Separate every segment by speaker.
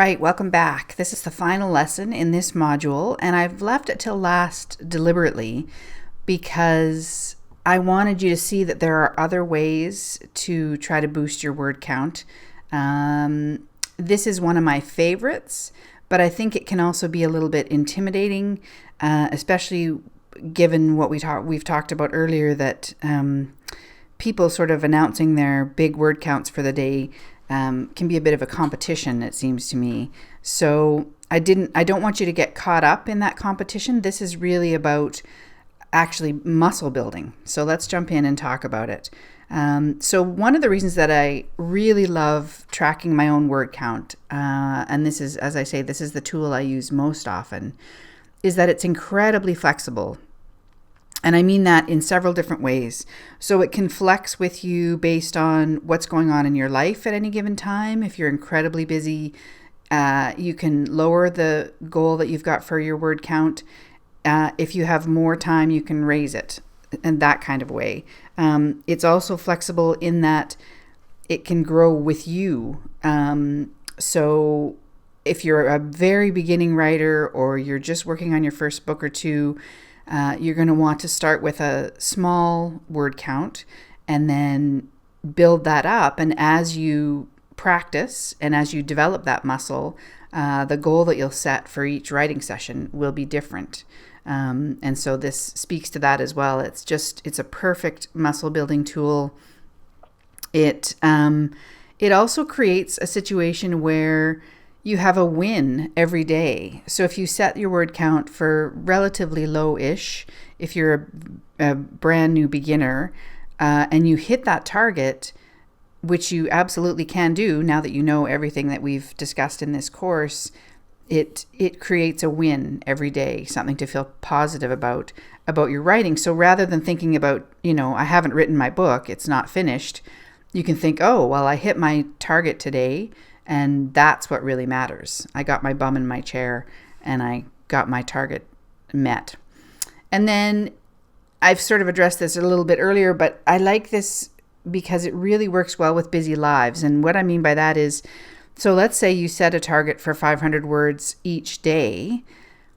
Speaker 1: right, welcome back. This is the final lesson in this module, and I've left it till last deliberately because I wanted you to see that there are other ways to try to boost your word count. This is one of my favorites, but I think it can also be a little bit intimidating, especially given what we've talked about earlier, that people sort of announcing their big word counts for the day can be a bit of a competition, it seems to me. So I don't want you to get caught up in that competition. This is really about actually muscle building. So let's jump in and talk about it. So one of the reasons that I really love tracking my own word count, and this is, as I say, this is the tool I use most often, is that it's incredibly flexible. And I mean that in several different ways. So it can flex with you based on what's going on in your life at any given time. If you're incredibly busy, you can lower the goal that you've got for your word count. If you have more time, you can raise it, and that kind of way. It's also flexible in that it can grow with you. So if you're a very beginning writer, or you're just working on your first book or two, you're going to want to start with a small word count and then build that up. And as you practice and as you develop that muscle, the goal that you'll set for each writing session will be different. And so this speaks to that as well. It's a perfect muscle building tool. It also creates a situation where you have a win every day. So if you set your word count for relatively low-ish, if you're a brand new beginner, and you hit that target, which you absolutely can do now that you know everything that we've discussed in this course, it creates a win every day, something to feel positive about your writing. So rather than thinking about, I haven't written my book, it's not finished, you can think, oh, well, I hit my target today, and that's what really matters. I got my bum in my chair and I got my target met. And then I've sort of addressed this a little bit earlier, but I like this because it really works well with busy lives. And what I mean by that is, so let's say you set a target for 500 words each day.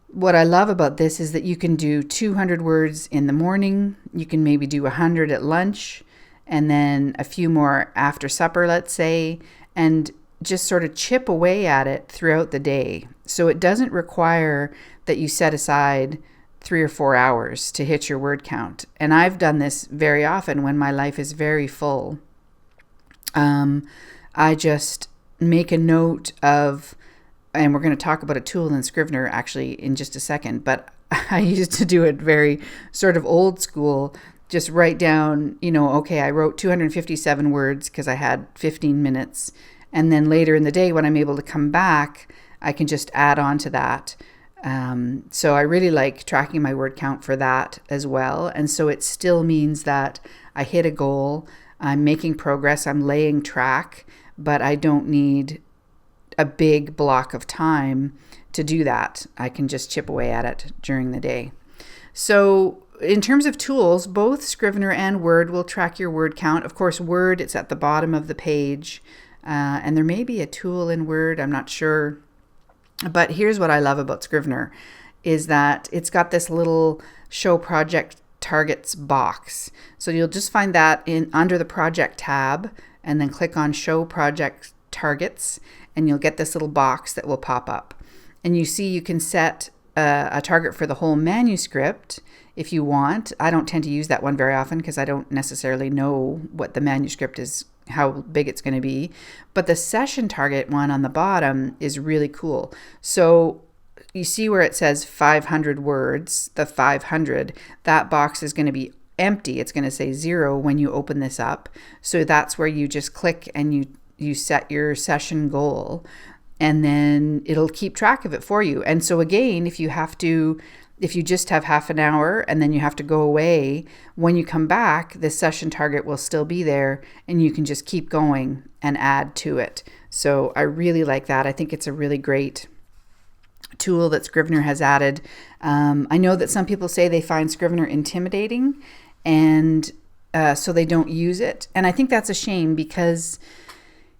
Speaker 1: What I love about this is that you can do 200 words in the morning. You can maybe do 100 at lunch, and then a few more after supper, let's say, and just sort of chip away at it throughout the day. So it doesn't require that you set aside 3 or 4 hours to hit your word count. And I've done this very often when my life is very full. I just make a note of, and we're going to talk about a tool in Scrivener actually in just a second, but I used to do it very sort of old school. Just write down, okay, I wrote 257 words because I had 15 minutes. And then later in the day, when I'm able to come back, I can just add on to that. So I really like tracking my word count for that as well. And so it still means that I hit a goal, I'm making progress, I'm laying track, but I don't need a big block of time to do that. I can just chip away at it during the day. So in terms of tools, both Scrivener and Word will track your word count. Of course, Word, it's at the bottom of the page. And there may be a tool in Word, I'm not sure. But here's what I love about Scrivener is that it's got this little show project targets box. So you'll just find that under the project tab, and then click on show project targets, and you'll get this little box that will pop up. And you see you can set a target for the whole manuscript if you want. I don't tend to use that one very often because I don't necessarily know what the manuscript is, how big it's going to be. But the session target one on the bottom is really cool. So you see where it says 500 words, the 500, that box is going to be empty. It's going to say 0 when you open this up. So that's where you just click and you set your session goal, and then it'll keep track of it for you. And so again, if you just have half an hour and then you have to go away, when you come back, the session target will still be there, and you can just keep going and add to it. So I really like that. I think it's a really great tool that Scrivener has added. I know that some people say they find Scrivener intimidating, and so they don't use it. And I think that's a shame because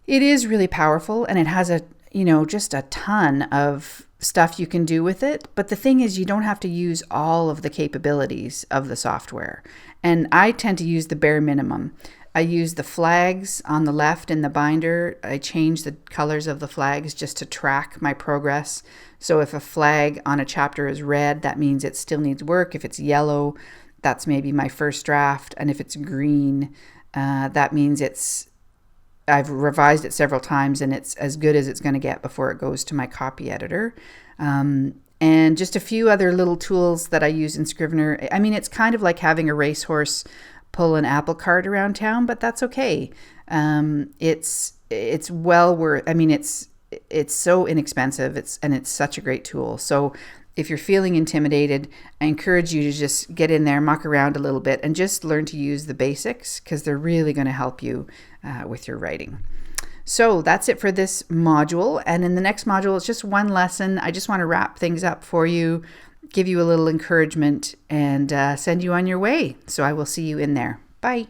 Speaker 1: it is really powerful, and it has just a ton of stuff you can do with it. But the thing is, you don't have to use all of the capabilities of the software. And I tend to use the bare minimum. I use the flags on the left in the binder. I change the colors of the flags just to track my progress. So if a flag on a chapter is red, that means it still needs work. If it's yellow, that's maybe my first draft. And if it's green, that means I've revised it several times and it's as good as it's going to get before it goes to my copy editor. And just a few other little tools that I use in Scrivener. I mean, it's kind of like having a racehorse pull an apple cart around town, but that's okay. It's well worth. I mean, it's so inexpensive. It's such a great tool. So if you're feeling intimidated, I encourage you to just get in there, muck around a little bit, and just learn to use the basics, because they're really going to help you with your writing. So that's it for this module. And in the next module, it's just one lesson. I just want to wrap things up for you, give you a little encouragement, and send you on your way. So I will see you in there. Bye.